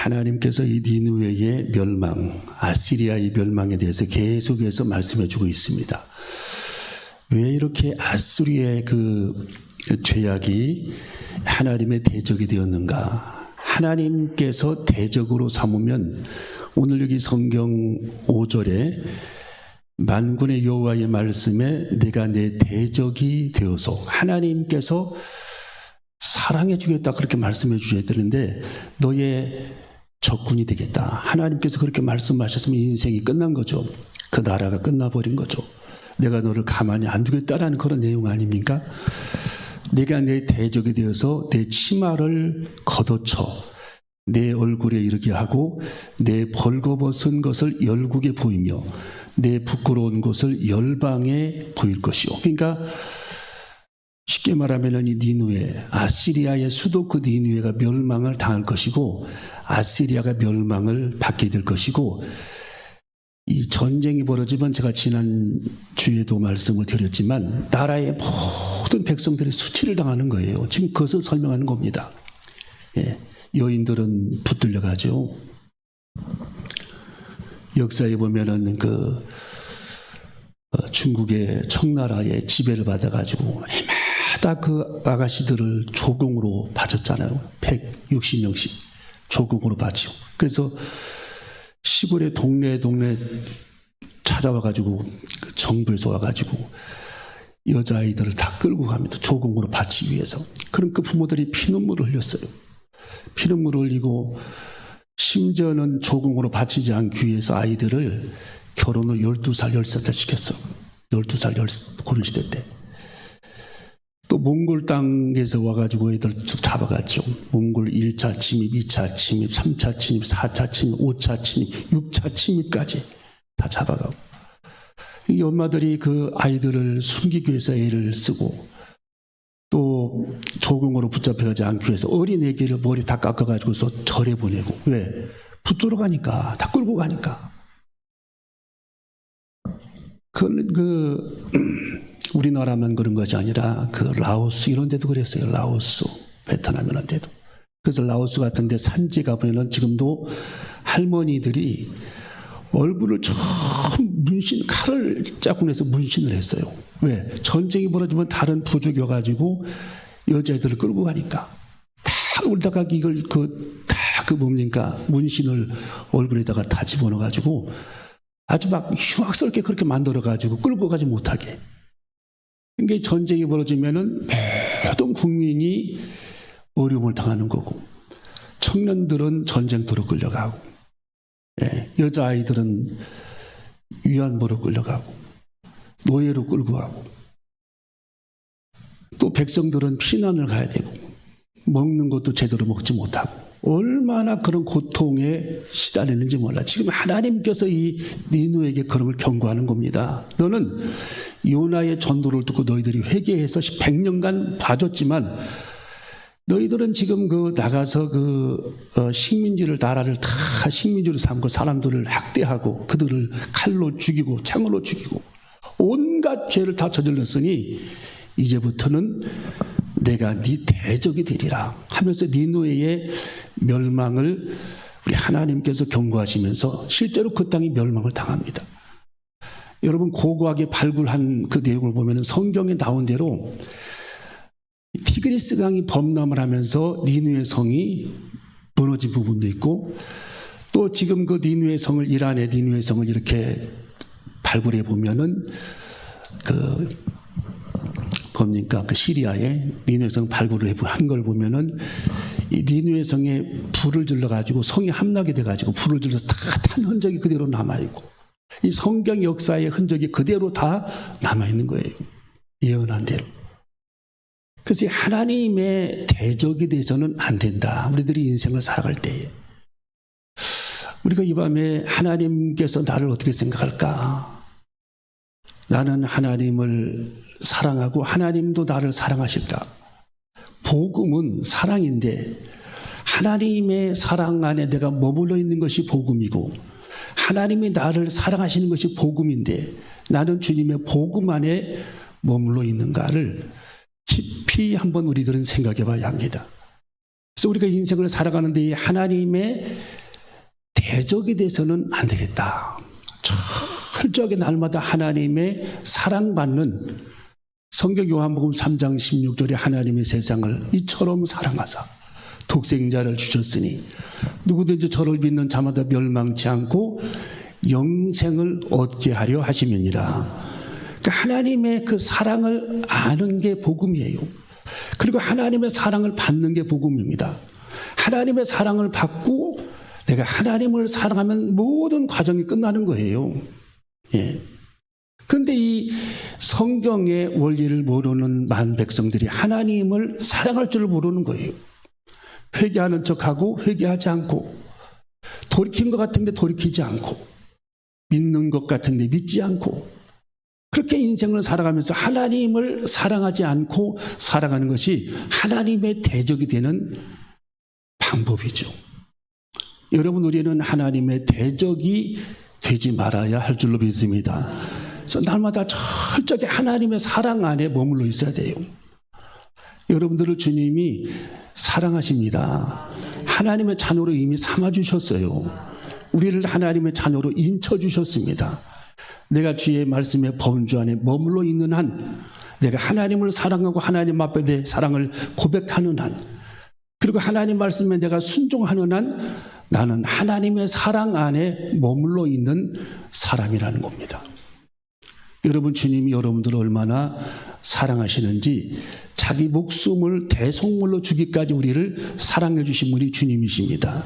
하나님께서 이 니느웨의 멸망, 아시리아의 멸망에 대해서 계속해서 말씀해 주고 있습니다. 왜 이렇게 아수리의 그 죄악이 하나님의 대적이 되었는가? 하나님께서 대적으로 삼으면 오늘 여기 성경 5절에 만군의 여호와의 말씀에 내가 내 대적이 되어서, 하나님께서 사랑해 주겠다 그렇게 말씀해 주셔야 되는데 너의 적군이 되겠다. 하나님께서 그렇게 말씀하셨으면 인생이 끝난 거죠. 그 나라가 끝나버린 거죠. 내가 너를 가만히 안 두겠다라는 그런 내용 아닙니까? 내가 내 대적이 되어서 내 치마를 걷어쳐 내 얼굴에 이르게 하고 내 벌거벗은 것을 열국에 보이며 내 부끄러운 것을 열방에 보일 것이요. 그러니까 쉽게 말하면 이 니느웨, 아시리아의 수도 그 니느웨가 멸망을 당할 것이고 아시리아가 멸망을 받게 될 것이고, 이 전쟁이 벌어지면 제가 지난 주에도 말씀을 드렸지만 나라의 모든 백성들이 수치를 당하는 거예요. 지금 그것을 설명하는 겁니다. 예, 여인들은 붙들려 가죠. 역사에 보면은 그 중국의 청나라의 지배를 받아가지고 해마다 그 아가씨들을 조공으로 바쳤잖아요. 160명씩 조공으로 바치고. 그래서 시골의 동네 찾아와가지고 정부에서 와가지고 여자아이들을 다 끌고 갑니다. 조공으로 바치기 위해서. 그럼 그 부모들이 피눈물을 흘렸어요. 피눈물을 흘리고 심지어는 조공으로 바치지 않기 위해서 아이들을 결혼을 12살, 13살 시켰어. 12살, 고른 시대 때. 또 몽골 땅에서 와가지고 애들 잡아갔죠. 몽골 1차 침입, 2차 침입, 3차 침입, 4차 침입, 5차 침입, 6차 침입까지 다 잡아가고. 이 엄마들이 그 아이들을 숨기기 위해서 애를 쓰고 또 조공으로 붙잡혀가지 않기 위해서 어린 애기를 머리 다 깎아가지고서 절에 보내고. 왜? 붙들어 가니까, 다 끌고 가니까. 우리나라만 그런 것이 아니라 그 라오스 이런 데도 그랬어요. 라오스, 베트남 이런 데도. 그래서 라오스 같은 데 산지 가보면은 지금도 할머니들이 얼굴을 처음 칼을 짜고내서 문신을 했어요. 왜? 전쟁이 벌어지면 다른 부족여가지고 여자애들을 끌고 가니까. 다 울다가 이걸 뭡니까? 문신을 얼굴에다가 다 집어넣어가지고 아주 막 흉악스럽게 그렇게 만들어가지고 끌고 가지 못하게. 그러니까 전쟁이 벌어지면은 모든 국민이 어려움을 당하는 거고, 청년들은 전쟁터로 끌려가고, 여자아이들은 위안부로 끌려가고, 노예로 끌고 가고, 또 백성들은 피난을 가야 되고, 먹는 것도 제대로 먹지 못하고, 얼마나 그런 고통에 시달리는지 몰라. 지금 하나님께서 이 니느웨에게 그런 걸 경고하는 겁니다. 너는 요나의 전도를 듣고 너희들이 회개해서 100년간 봐줬지만 너희들은 지금 나가서 식민지를, 나라를 다 식민지로 삼고 사람들을 학대하고 그들을 칼로 죽이고 창으로 죽이고 온갖 죄를 다 저질렀으니 이제부터는 내가 네 대적이 되리라 하면서 니느웨의 멸망을 우리 하나님께서 경고하시면서 실제로 그 땅이 멸망을 당합니다. 여러분, 고고하게 발굴한 그 내용을 보면 성경에 나온 대로 티그리스 강이 범람을 하면서 니느웨 성이 무너진 부분도 있고, 또 지금 그 니느웨 성을, 이란의 니느웨 성을 이렇게 발굴해 보면은 그 시리아의 니느웨 성 발굴을 한 걸 보면은 이 니느웨 성에 불을 질러가지고 성이 함락이 돼가지고 불을 질러서 다 탄 흔적이 그대로 남아있고, 이 성경 역사의 흔적이 그대로 다 남아있는 거예요. 예언한 대로. 그래서 하나님의 대적이 돼서는 안 된다. 우리들이 인생을 살아갈 때에. 우리가 이 밤에 하나님께서 나를 어떻게 생각할까? 나는 하나님을 사랑하고 하나님도 나를 사랑하실까? 복음은 사랑인데 하나님의 사랑 안에 내가 머물러 있는 것이 복음이고, 하나님이 나를 사랑하시는 것이 복음인데 나는 주님의 복음 안에 머물러 있는가를 깊이 한번 우리들은 생각해 봐야 합니다. 그래서 우리가 인생을 살아가는데 이 하나님의 대적이 돼서는 안 되겠다. 철저하게 날마다 하나님의 사랑받는 성경 요한복음 3장 16절에 하나님의 세상을 이처럼 사랑하사 독생자를 주셨으니 누구든지 저를 믿는 자마다 멸망치 않고 영생을 얻게 하려 하심이니라. 그러니까 하나님의 그 사랑을 아는 게 복음이에요. 그리고 하나님의 사랑을 받는 게 복음입니다. 하나님의 사랑을 받고 내가 하나님을 사랑하면 모든 과정이 끝나는 거예요. 예. 그런데 이 성경의 원리를 모르는 많은 백성들이 하나님을 사랑할 줄 모르는 거예요. 회개하는 척하고 회개하지 않고, 돌이킨 것 같은데 돌이키지 않고, 믿는 것 같은데 믿지 않고, 그렇게 인생을 살아가면서 하나님을 사랑하지 않고 살아가는 것이 하나님의 대적이 되는 방법이죠. 여러분, 우리는 하나님의 대적이 되지 말아야 할 줄로 믿습니다. 그래서 날마다 철저하게 하나님의 사랑 안에 머물러 있어야 돼요. 여러분들을 주님이 사랑하십니다. 하나님의 자녀로 이미 삼아주셨어요. 우리를 하나님의 자녀로 인쳐주셨습니다. 내가 주의 말씀의 범주 안에 머물러 있는 한, 내가 하나님을 사랑하고 하나님 앞에 내 사랑을 고백하는 한, 그리고 하나님 말씀에 내가 순종하는 한, 나는 하나님의 사랑 안에 머물러 있는 사람이라는 겁니다. 여러분, 주님이 여러분들을 얼마나 사랑하시는지 자기 목숨을 대속물로 주기까지 우리를 사랑해 주신 분이 주님이십니다.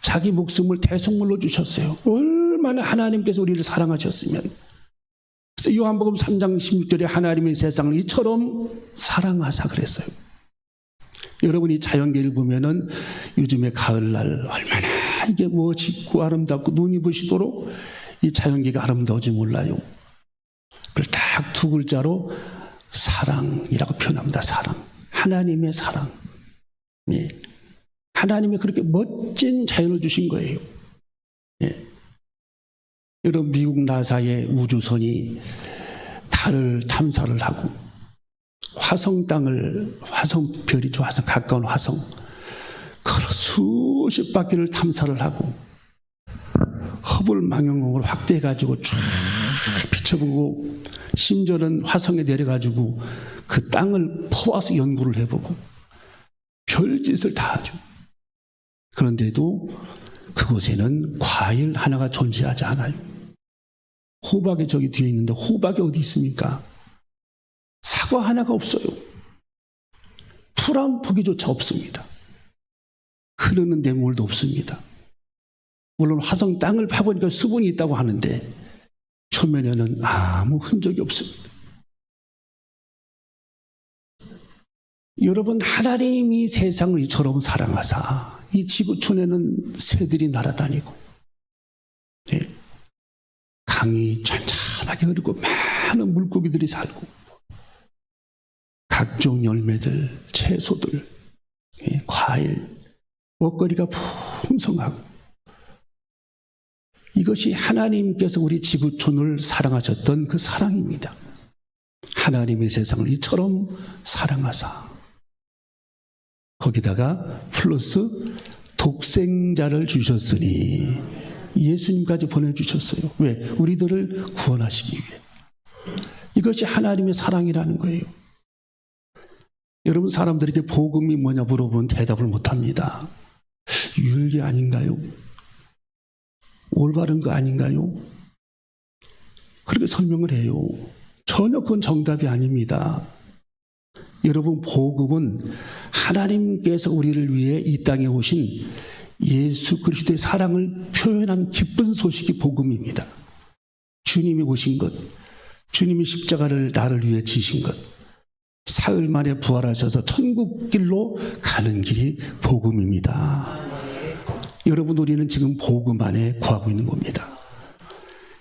자기 목숨을 대속물로 주셨어요. 얼마나 하나님께서 우리를 사랑하셨으면. 그래서 요한복음 3장 16절에 하나님의 세상을 이처럼 사랑하사 그랬어요. 여러분이 자연계를 보면은 요즘에 가을날 얼마나 이게 짙고 아름답고 눈이 부시도록 이 자연계가 아름다운지 몰라요. 그걸 딱 두 글자로 사랑이라고 표현합니다. 사랑. 하나님의 사랑. 예. 하나님이 그렇게 멋진 자연을 주신 거예요. 예. 여러분, 미국 나사의 우주선이 달을 탐사를 하고 화성 땅을, 화성별이죠. 화성, 가까운 화성. 그걸 수십 바퀴를 탐사를 하고 허블 망원경을 확대해가지고 쫙 비춰보고, 심지어는 화성에 내려가지고 그 땅을 퍼와서 연구를 해보고 별짓을 다 하죠. 그런데도 그곳에는 과일 하나가 존재하지 않아요. 호박이 저기 뒤에 있는데 호박이 어디 있습니까? 사과 하나가 없어요. 풀 한 포기조차 없습니다. 흐르는 냇물도 없습니다. 물론 화성 땅을 파보니까 수분이 있다고 하는데 표면에는 아무 흔적이 없습니다. 여러분, 하나님이 세상을 이처럼 사랑하사 이 지구촌에는 새들이 날아다니고, 네, 강이 찬찬하게 흐르고 많은 물고기들이 살고, 각종 열매들, 채소들, 네, 과일, 먹거리가 풍성하고, 이것이 하나님께서 우리 지구촌을 사랑하셨던 그 사랑입니다. 하나님의 세상을 이처럼 사랑하사, 거기다가 플러스 독생자를 주셨으니, 예수님까지 보내주셨어요. 왜? 우리들을 구원하시기 위해. 이것이 하나님의 사랑이라는 거예요. 여러분, 사람들에게 복음이 뭐냐 물어보면 대답을 못합니다. 윤리 아닌가요? 올바른 거 아닌가요? 그렇게 설명을 해요. 전혀 그건 정답이 아닙니다. 여러분, 복음은 하나님께서 우리를 위해 이 땅에 오신 예수 그리스도의 사랑을 표현한 기쁜 소식이 복음입니다. 주님이 오신 것, 주님이 십자가를 나를 위해 지신 것, 사흘 만에 부활하셔서 천국길로 가는 길이 복음입니다. 여러분, 우리는 지금 복음 안에 거하고 있는 겁니다.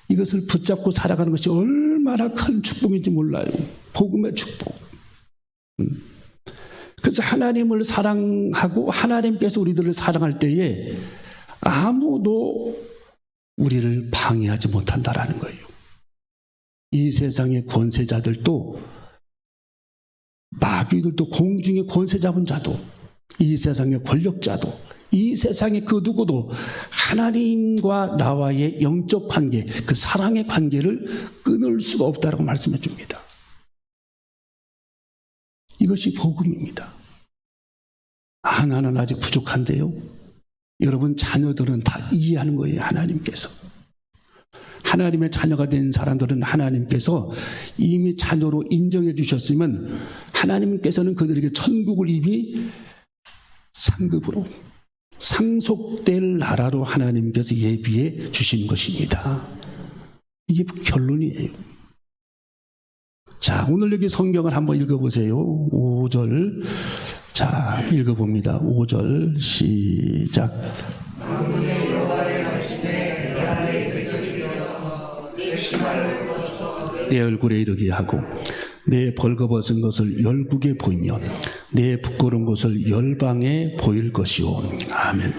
이것을 붙잡고 살아가는 것이 얼마나 큰 축복인지 몰라요. 복음의 축복. 그래서 하나님을 사랑하고 하나님께서 우리들을 사랑할 때에 아무도 우리를 방해하지 못한다라는 거예요. 이 세상의 권세자들도, 마귀들도, 공중의 권세 잡은 자도, 이 세상의 권력자도, 이 세상에 그 누구도 하나님과 나와의 영적 관계, 그 사랑의 관계를 끊을 수가 없다라고 말씀해 줍니다. 이것이 복음입니다. 나는 아직 부족한데요. 여러분 자녀들은 다 이해하는 거예요. 하나님께서. 하나님의 자녀가 된 사람들은 하나님께서 이미 자녀로 인정해 주셨으면 하나님께서는 그들에게 천국을 이미 상급으로 상속될 나라로 하나님께서 예비해 주신 것입니다. 이게 결론이에요. 자, 오늘 여기 성경을 한번 읽어보세요. 5절. 자, 읽어봅니다. 5절 시작. 내 얼굴에 이르게 하고 내 벌거벗은 것을 열국에 보이며 내 부끄러운 것을 열방에 보일 것이오. 아멘.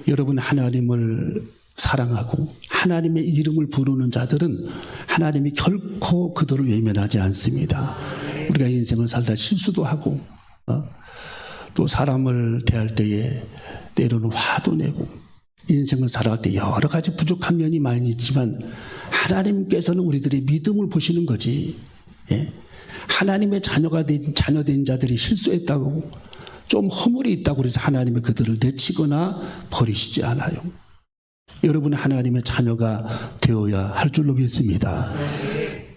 여러분, 하나님을 사랑하고 하나님의 이름을 부르는 자들은 하나님이 결코 그들을 외면하지 않습니다. 우리가 인생을 살다 실수도 하고 또 사람을 대할 때에 때로는 화도 내고 인생을 살아갈 때 여러 가지 부족한 면이 많이 있지만 하나님께서는 우리들의 믿음을 보시는 거지. 하나님의 자녀된 자들이 실수했다고 좀 허물이 있다고 그래서 하나님이 그들을 내치거나 버리시지 않아요. 여러분 하나님의 자녀가 되어야 할 줄로 믿습니다.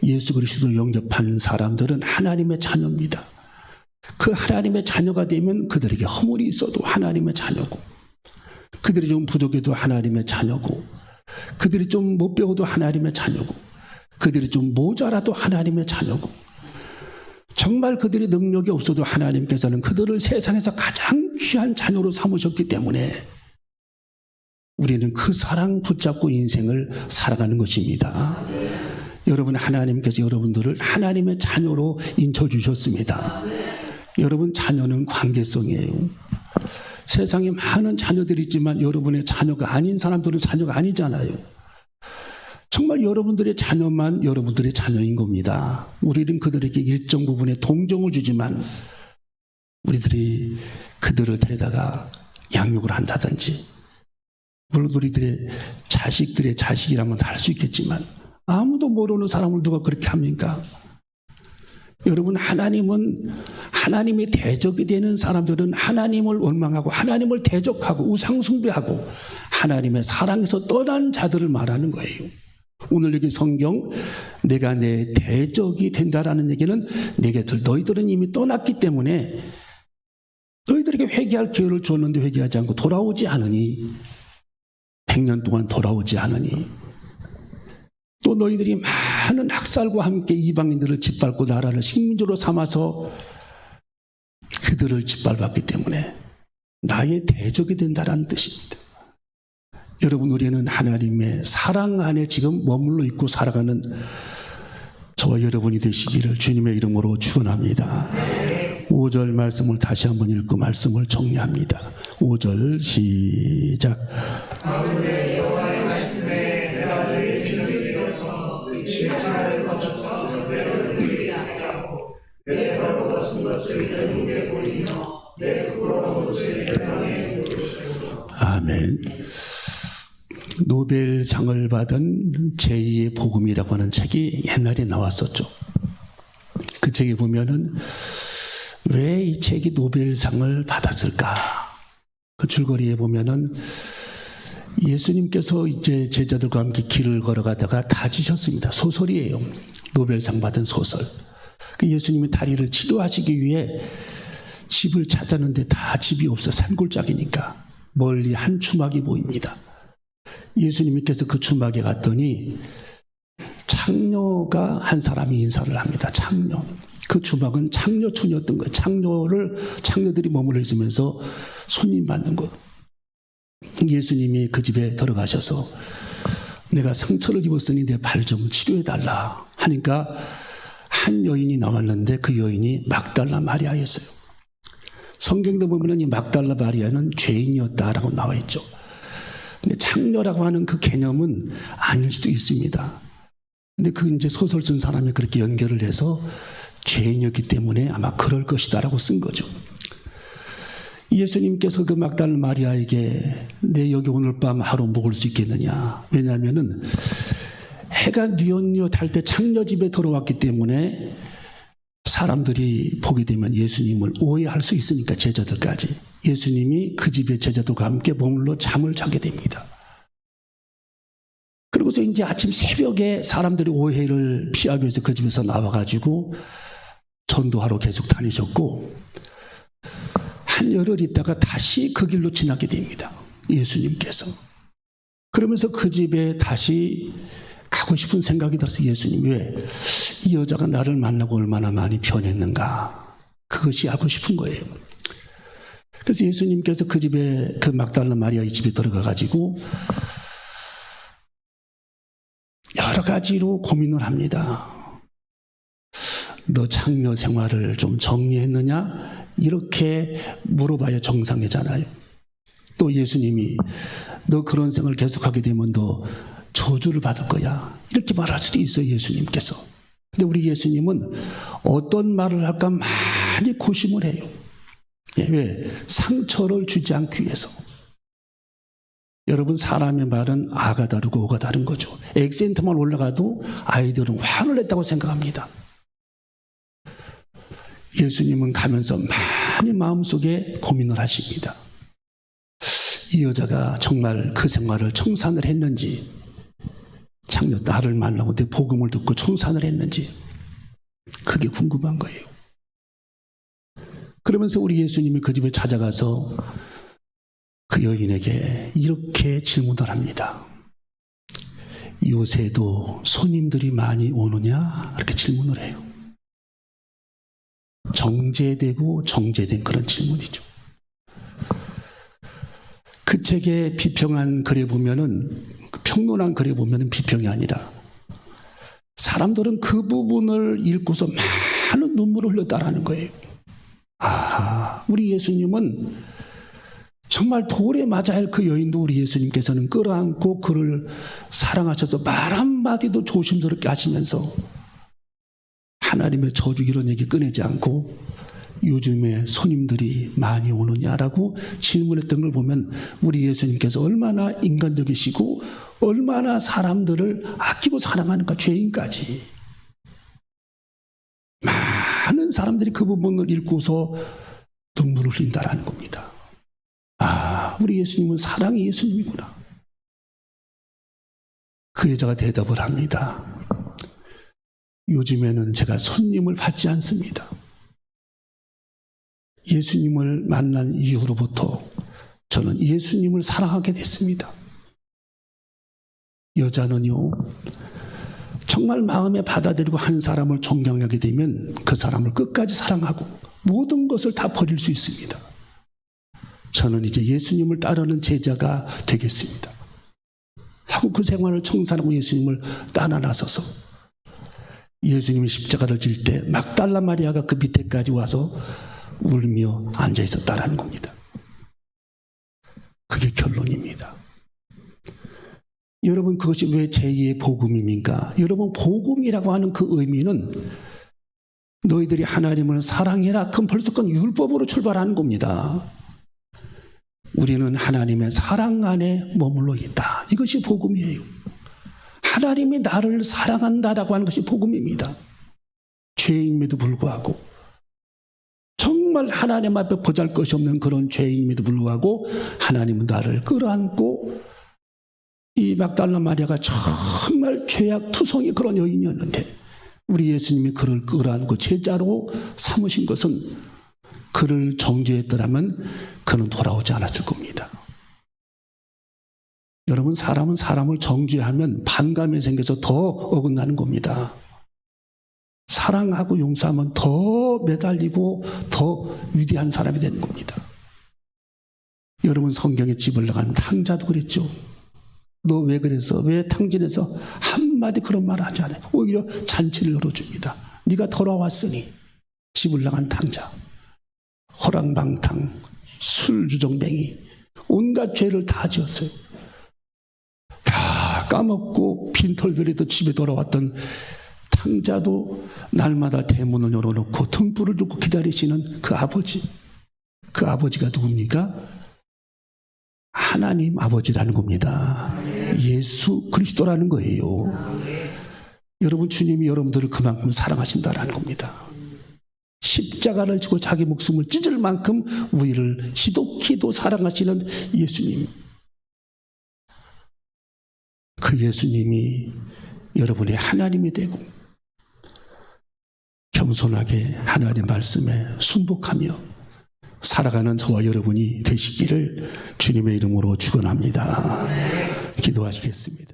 예수 그리스도를 영접한 사람들은 하나님의 자녀입니다. 그 하나님의 자녀가 되면 그들에게 허물이 있어도 하나님의 자녀고, 그들이 좀 부족해도 하나님의 자녀고, 그들이 좀 못 배워도 하나님의 자녀고, 그들이 좀 모자라도 하나님의 자녀고, 정말 그들이 능력이 없어도 하나님께서는 그들을 세상에서 가장 귀한 자녀로 삼으셨기 때문에 우리는 그 사랑 붙잡고 인생을 살아가는 것입니다. 여러분 하나님께서 여러분들을 하나님의 자녀로 인쳐주셨습니다. 여러분 자녀는 관계성이에요. 세상에 많은 자녀들이 있지만 여러분의 자녀가 아닌 사람들은 자녀가 아니잖아요. 정말 여러분들의 자녀만 여러분들의 자녀인 겁니다. 우리는 그들에게 일정 부분의 동정을 주지만 우리들이 그들을 데려다가 양육을 한다든지, 물론 우리들의 자식들의 자식이라면 할 수 있겠지만 아무도 모르는 사람을 누가 그렇게 합니까? 여러분 하나님은 하나님의 대적이 되는 사람들은 하나님을 원망하고 하나님을 대적하고 우상숭배하고 하나님의 사랑에서 떠난 자들을 말하는 거예요. 오늘 여기 성경 내가 내 대적이 된다라는 얘기는 너희들은 이미 떠났기 때문에 너희들에게 회개할 기회를 줬는데 회개하지 않고 돌아오지 않으니 100년 동안 돌아오지 않으니 또 너희들이 많은 학살과 함께 이방인들을 짓밟고 나라를 식민지로 삼아서 그들을 짓밟았기 때문에 나의 대적이 된다라는 뜻입니다. 여러분 우리는 하나님의 사랑 안에 지금 머물러 있고 살아가는 저와 여러분이 되시기를 주님의 이름으로 축원합니다. 5절 말씀을 다시 한번 읽고 말씀을 정리합니다. 5절 시작. 아멘. 노벨상을 받은 제2의 복음이라고 하는 책이 옛날에 나왔었죠. 그 책에 보면은 왜 이 책이 노벨상을 받았을까? 그 줄거리에 보면은 예수님께서 이제 제자들과 함께 길을 걸어가다가 다지셨습니다. 소설이에요. 노벨상 받은 소설. 그 예수님이 다리를 치료하시기 위해 집을 찾았는데 다 집이 없어 산골짜기니까 멀리 한 추막이 보입니다. 예수님께서 그 추막에 갔더니 창녀가 한 사람이 인사를 합니다. 창녀. 그 추막은 창녀촌이었던 거예요. 창녀들이 머물러 있으면서 손님 받는 거. 예수님이 그 집에 들어가셔서 내가 상처를 입었으니 내 발 좀 치료해달라 하니까 한 여인이 나왔는데 그 여인이 막달라 마리아였어요. 성경도 보면 이 막달라 마리아는 죄인이었다라고 나와 있죠. 근데 창녀라고 하는 그 개념은 아닐 수도 있습니다. 근데 그 이제 소설 쓴 사람이 그렇게 연결을 해서 죄인이었기 때문에 아마 그럴 것이다라고 쓴 거죠. 예수님께서 그 막달라 마리아에게 내 여기 오늘 밤 하루 묵을 수 있겠느냐. 왜냐하면은 해가 뉘엿뉘엿할 때 창녀 집에 들어왔기 때문에 사람들이 보게 되면 예수님을 오해할 수 있으니까, 제자들까지. 예수님이 그 집에 제자들과 함께 머물러 잠을 자게 됩니다. 그리고서 이제 아침 새벽에 사람들이 오해를 피하기 위해서 그 집에서 나와가지고 전도하러 계속 다니셨고, 한 열흘 있다가 다시 그 길로 지나게 됩니다. 예수님께서. 그러면서 그 집에 다시 가고 싶은 생각이 들어서, 예수님, 왜 이 여자가 나를 만나고 얼마나 많이 변했는가, 그것이 알고 싶은 거예요. 그래서 예수님께서 그 집에, 그 막달라 마리아 이 집에 들어가가지고 여러 가지로 고민을 합니다. 너 창녀 생활을 좀 정리했느냐? 이렇게 물어봐야 정상이잖아요. 또 예수님이 너 그런 생활을 계속하게 되면 너 저주를 받을 거야, 이렇게 말할 수도 있어요, 예수님께서. 근데 우리 예수님은 어떤 말을 할까 많이 고심을 해요. 왜? 상처를 주지 않기 위해서. 여러분, 사람의 말은 아가 다르고 오가 다른 거죠. 액센트만 올라가도 아이들은 화를 냈다고 생각합니다. 예수님은 가면서 많이 마음속에 고민을 하십니다. 이 여자가 정말 그 생활을 청산을 했는지, 창녀 나를 만나고 내 복음을 듣고 청산을 했는지, 그게 궁금한 거예요. 그러면서 우리 예수님이 그 집에 찾아가서 그 여인에게 이렇게 질문을 합니다. 요새도 손님들이 많이 오느냐? 이렇게 질문을 해요. 정제되고 정제된 그런 질문이죠. 그 책에 비평한 글에 보면은, 평론한 글에 보면은 비평이 아니라 사람들은 그 부분을 읽고서 많은 눈물을 흘렸다라는 거예요. 아, 우리 예수님은 정말 돌에 맞아야 할 그 여인도 우리 예수님께서는 끌어안고 그를 사랑하셔서 말 한마디도 조심스럽게 하시면서 하나님의 저주 이런 얘기 꺼내지 않고 요즘에 손님들이 많이 오느냐라고 질문했던 걸 보면 우리 예수님께서 얼마나 인간적이시고 얼마나 사람들을 아끼고 사랑하는가, 죄인까지. 많은 사람들이 그 부분을 읽고서 눈물을 흘린다라는 겁니다. 아, 우리 예수님은 사랑의 예수님이구나. 그 여자가 대답을 합니다. 요즘에는 제가 손님을 받지 않습니다. 예수님을 만난 이후로부터 저는 예수님을 사랑하게 됐습니다. 여자는요, 정말 마음에 받아들이고 한 사람을 존경하게 되면 그 사람을 끝까지 사랑하고 모든 것을 다 버릴 수 있습니다. 저는 이제 예수님을 따르는 제자가 되겠습니다 하고 그 생활을 청산하고 예수님을 따라 나서서 예수님이 십자가를 질 때 막달라 마리아가 그 밑에까지 와서 울며 앉아 있었다라는 겁니다. 그게 결론입니다. 여러분, 그것이 왜 제2의 복음입니까? 여러분, 복음이라고 하는 그 의미는 너희들이 하나님을 사랑해라, 그럼 벌써 그건 율법으로 출발하는 겁니다. 우리는 하나님의 사랑 안에 머물러 있다. 이것이 복음이에요. 하나님이 나를 사랑한다라고 하는 것이 복음입니다. 죄인임에도 불구하고, 정말 하나님 앞에 보잘것이 없는 그런 죄인임에도 불구하고 하나님은 나를 끌어안고, 이 막달라 마리아가 정말 죄악투성이 그런 여인이었는데 우리 예수님이 그를 끌어안고 제자로 삼으신 것은 그를 정죄했더라면 그는 돌아오지 않았을 겁니다. 여러분, 사람은 사람을 정죄하면 반감이 생겨서 더 어긋나는 겁니다. 사랑하고 용서하면 더 매달리고 더 위대한 사람이 되는 겁니다. 여러분, 성경에 집을 나간 탕자도 그랬죠. 너 왜 그래서, 왜 탕진해서 한마디 그런 말 하지 않아요. 오히려 잔치를 열어줍니다. 네가 돌아왔으니. 집을 나간 탕자, 호랑방탕, 술주정뱅이, 온갖 죄를 다 지었어요. 다 까먹고 빈털들에도 집에 돌아왔던 탕자도 날마다 대문을 열어놓고 등불을 두고 기다리시는 그 아버지, 그 아버지가 누굽니까? 하나님 아버지라는 겁니다. 예수 그리스도라는 거예요. 여러분, 주님이 여러분들을 그만큼 사랑하신다라는 겁니다. 십자가를 지고 자기 목숨을 찢을 만큼 우리를 지독히도 사랑하시는 예수님. 그 예수님이 여러분의 하나님이 되고 겸손하게 하나님의 말씀에 순복하며 살아가는 저와 여러분이 되시기를 주님의 이름으로 축원합니다. 기도하시겠습니다.